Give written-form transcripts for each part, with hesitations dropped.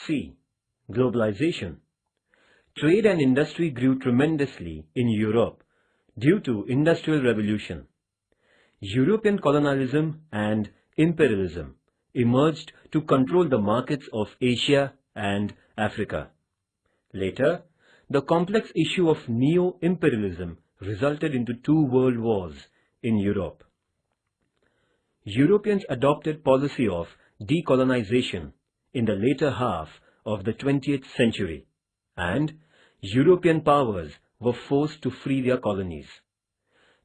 C. Globalization. Trade and industry grew tremendously in Europe due to Industrial Revolution. European colonialism and imperialism emerged to control the markets of Asia and Africa. Later, the complex issue of neo-imperialism resulted into two world wars in Europe. Europeans adopted policy of decolonization in the later half of the 20th century, and European powers were forced to free their colonies.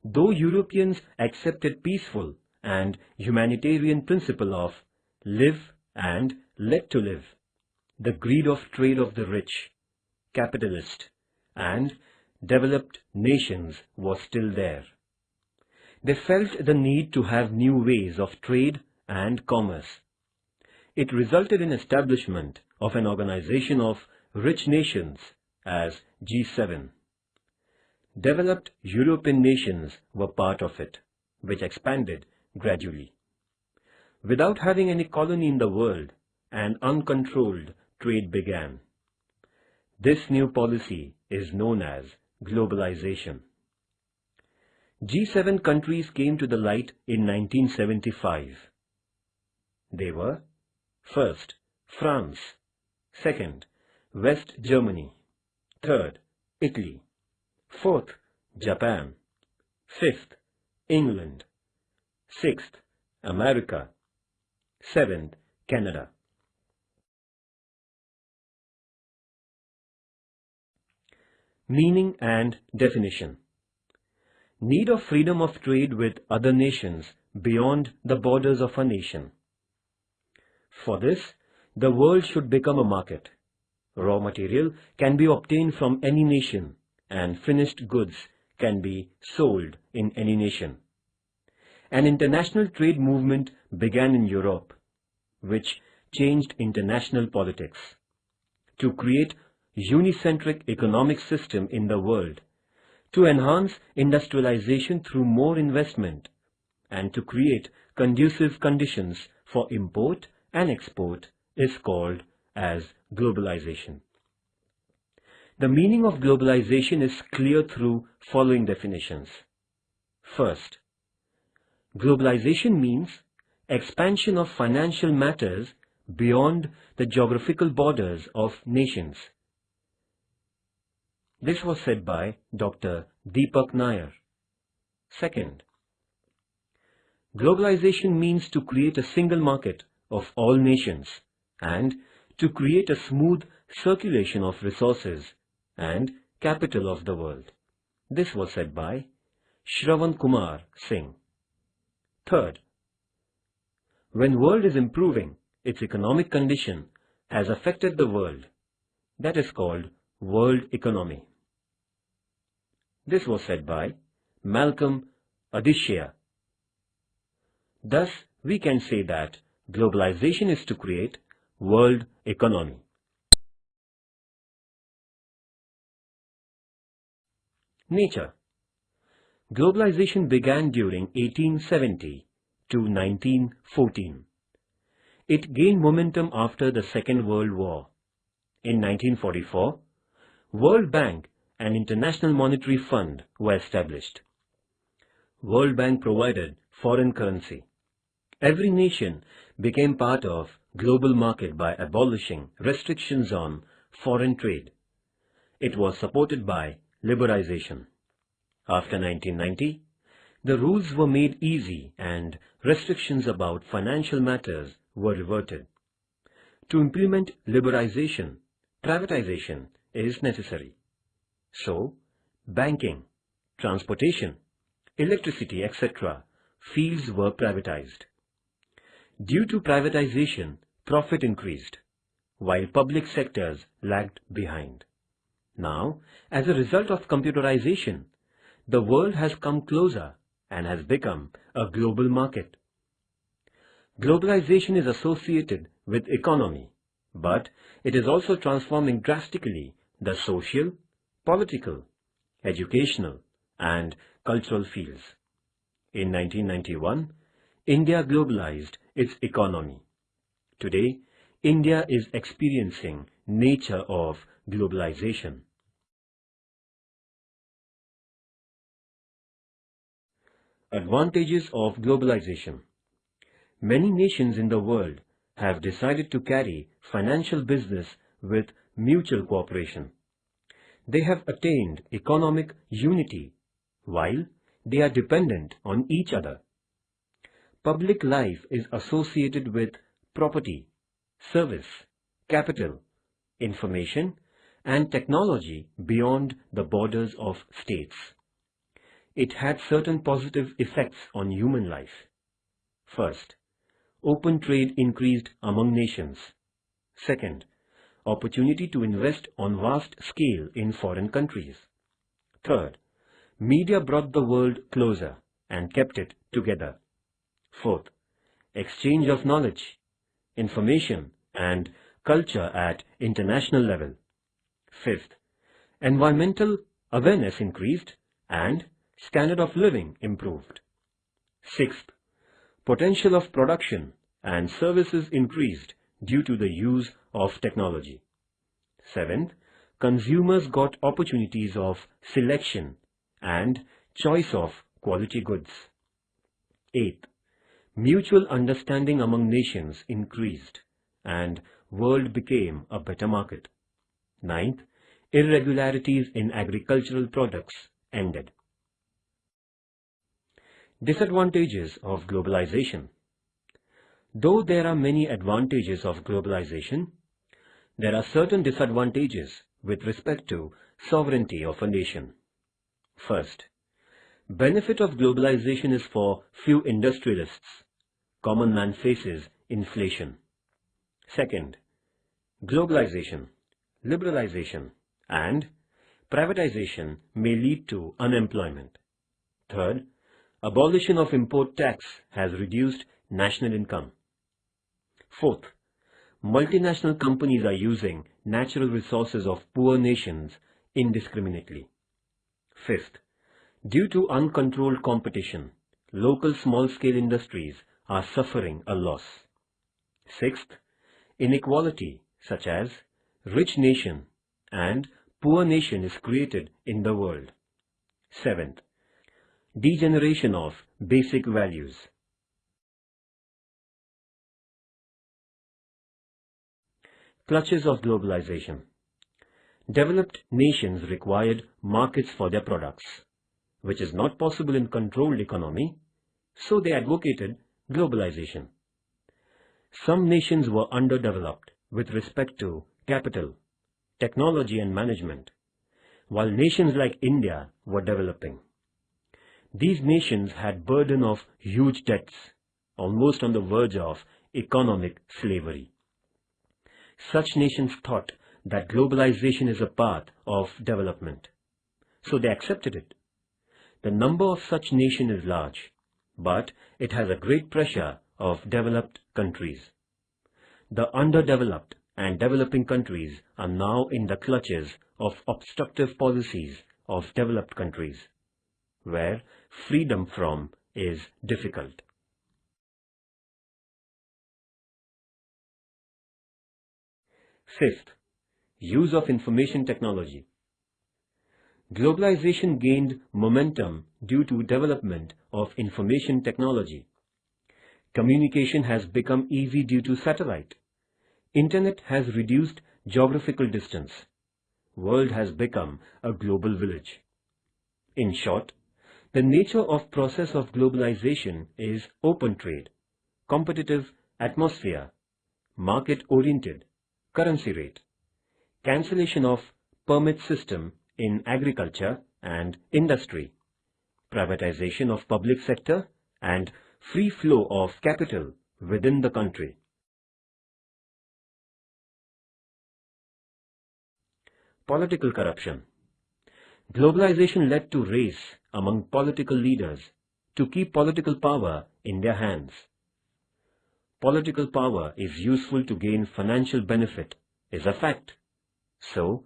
Though Europeans accepted peaceful and humanitarian principle of live and let to live, the greed of trade of the rich, capitalist, and developed nations was still there. They felt the need to have new ways of trade and commerce. It resulted in establishment of an organization of rich nations as G7. Developed European nations were part of it, which expanded gradually. Without having any colony in the world, an uncontrolled trade began. This new policy is known as globalization. G7 countries came to the light in 1975. They were: first, France; second, West Germany; third, Italy; fourth, Japan; fifth, England; sixth, America; seventh, Canada. Meaning and definition. Need of freedom of trade with other nations beyond the borders of a nation. For this, the world should become a market. Raw material can be obtained from any nation, and finished goods can be sold in any nation. An international trade movement began in Europe, which changed international politics. To create unicentric economic system in the world, to enhance industrialization through more investment, and to create conducive conditions for import and export is called as globalization. The meaning of globalization is clear through following definitions. First, globalization means expansion of financial matters beyond the geographical borders of nations. This was said by Dr. Deepak Nair. Second, globalization means to create a single market of all nations and to create a smooth circulation of resources and capital of the world. This was said by Shravan Kumar Singh. Third, when world is improving, its economic condition has affected the world. That is called world economy. This was said by Malcolm Adishya. Thus, we can say that globalization is to create world economy. Nature. Globalization began during 1870 to 1914. It gained momentum after the Second World War. In 1944, World Bank and International Monetary Fund were established. World Bank provided foreign currency. Every nation became part of global market by abolishing restrictions on foreign trade. It was supported by liberalization. After 1990, the rules were made easy and restrictions about financial matters were reverted. To implement liberalization, privatization is necessary. So, banking, transportation, electricity, etc. fields were privatized. Due to privatization, profit increased, while public sectors lagged behind. Now, as a result of computerization, the world has come closer and has become a global market. Globalization is associated with economy, but it is also transforming drastically the social, political, educational, and cultural fields. In 1991, India globalized its economy. Today, India is experiencing nature of globalization. Advantages of globalization. Many nations in the world have decided to carry financial business with mutual cooperation. They have attained economic unity while they are dependent on each other. Public life is associated with property, service, capital, information, and technology beyond the borders of states. It had certain positive effects on human life. First, open trade increased among nations. Second, opportunity to invest on vast scale in foreign countries. Third, media brought the world closer and kept it together. Fourth, exchange of knowledge, information, and culture at international level. Fifth, environmental awareness increased and standard of living improved. Sixth, potential of production and services increased due to the use of technology. Seventh, consumers got opportunities of selection and choice of quality goods. Eighth, mutual understanding among nations increased and world became a better market. Ninth, irregularities in agricultural products ended. Disadvantages of globalization. Though there are many advantages of globalization, there are certain disadvantages with respect to sovereignty of a nation. First, benefit of globalization is for few industrialists. Common man faces inflation. Second, globalization, liberalization, and privatization may lead to unemployment. Third, abolition of import tax has reduced national income. Fourth, multinational companies are using natural resources of poor nations indiscriminately. Fifth, due to uncontrolled competition, local small-scale industries are suffering a loss. Sixth, inequality such as rich nation and poor nation is created in the world. Seventh, degeneration of basic values. Clutches of globalization. Developed nations required markets for their products, which is not possible in controlled economy, so they advocated globalization. Some nations were underdeveloped with respect to capital, technology and management, while nations like India were developing. These nations had burden of huge debts, almost on the verge of economic slavery. Such nations thought that globalization is a path of development, so they accepted it. The number of such nations is large, but it has a great pressure of developed countries. The underdeveloped and developing countries are now in the clutches of obstructive policies of developed countries, where freedom from is difficult. Fifth, use of information technology. Globalization gained momentum due to development of information technology. Communication has become easy due to satellite. Internet has reduced geographical distance. World has become a global village. In short, the nature of process of globalization is open trade, competitive atmosphere, market-oriented, currency rate, cancellation of permit system in agriculture and industry, privatization of public sector and free flow of capital within the country. Political corruption. Globalization led to race among political leaders to keep political power in their hands. Political power is useful to gain financial benefit is a fact. So,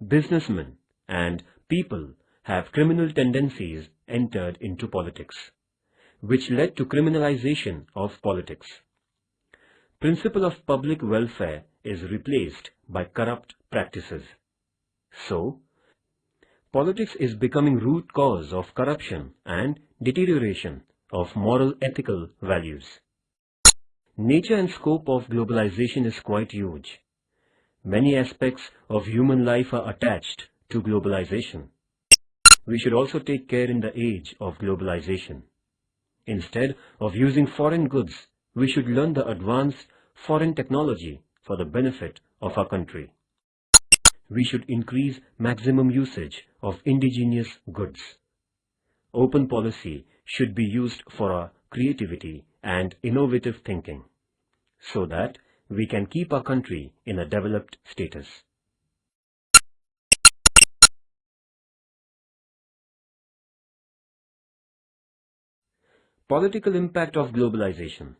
businessmen and people have criminal tendencies entered into politics, which led to criminalization of politics. principle of public welfare is replaced by corrupt practices. So, politics is becoming root cause of corruption and deterioration of moral ethical values. Nature and scope of globalization is quite huge. Many aspects of human life are attached to globalization. We should also take care in the age of globalization. Instead of using foreign goods, we should learn the advanced foreign technology for the benefit of our country. We should increase maximum usage of indigenous goods. Open policy should be used for our creativity and innovative thinking, so that we can keep our country in a developed status. Political impact of globalization.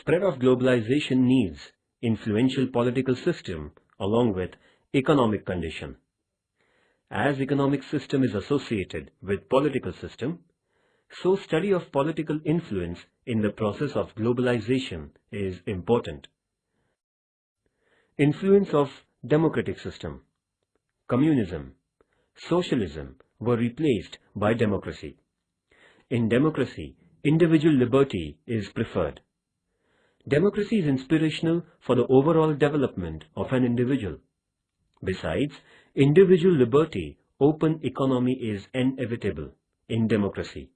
Spread of globalization needs influential political system along with economic condition. As economic system is associated with political system, so study of political influence in the process of globalization is important. Influence of democratic system. Communism, socialism were replaced by democracy. In democracy, individual liberty is preferred. Democracy is inspirational for the overall development of an individual. Besides, individual liberty, open economy is inevitable in democracy,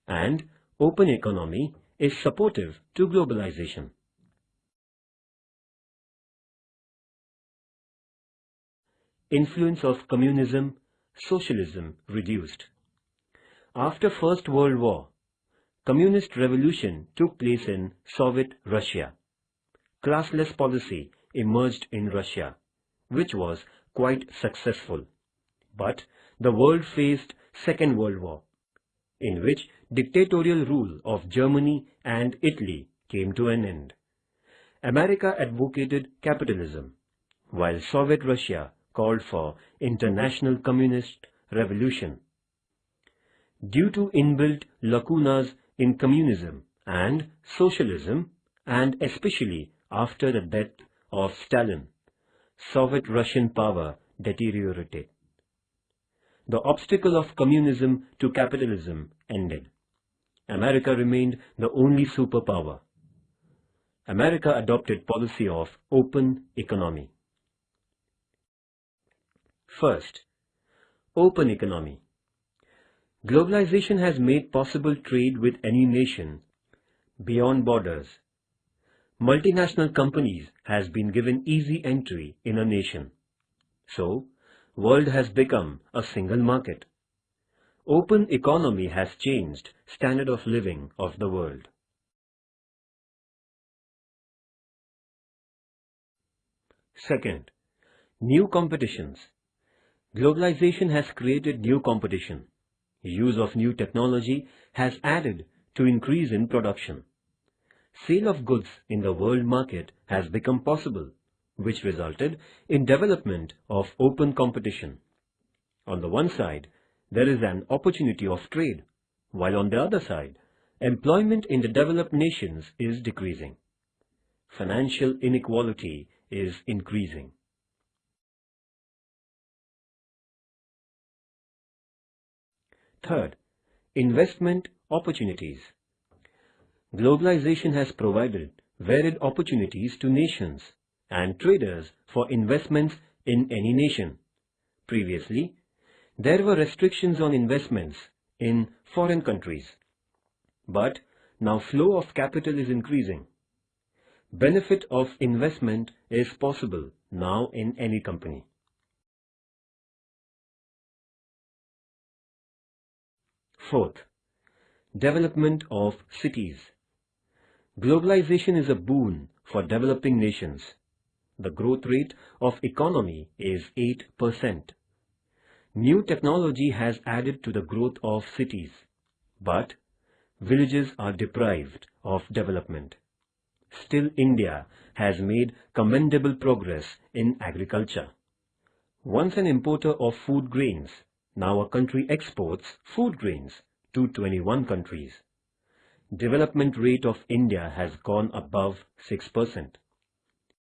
and open economy is supportive to globalization. Influence of communism, socialism reduced. After First World War, communist revolution took place in Soviet Russia. Classless policy emerged in Russia, which was quite successful. But the world faced Second World War, in which dictatorial rule of Germany and Italy came to an end. America advocated capitalism, while Soviet Russia called for international communist revolution. Due to inbuilt lacunas in communism and socialism, and especially after the death of Stalin, Soviet Russian power deteriorated. The obstacle of communism to capitalism ended. America remained the only superpower. America adopted policy of open economy. First, open economy. Globalization has made possible trade with any nation beyond borders. Multinational companies has been given easy entry in a nation. So, world has become a single market. Open economy has changed standard of living of the world. Second, new competitions. Globalization has created new competition. Use of new technology has added to increase in production. Sale of goods in the world market has become possible, which resulted in development of open competition. On the one side, there is an opportunity of trade, while on the other side, employment in the developed nations is decreasing. Financial inequality is increasing. Third, investment opportunities. Globalization has provided varied opportunities to nations and traders for investments in any nation. Previously, there were restrictions on investments in foreign countries. But now flow of capital is increasing. Benefit of investment is possible now in any company. Fourth, development of cities. Globalization is a boon for developing nations. The growth rate of economy is 8%. New technology has added to the growth of cities, but villages are deprived of development. Still, India has made commendable progress in agriculture. Once an importer of food grains, now a country exports food grains to 21 countries. development rate of India has gone above 6%.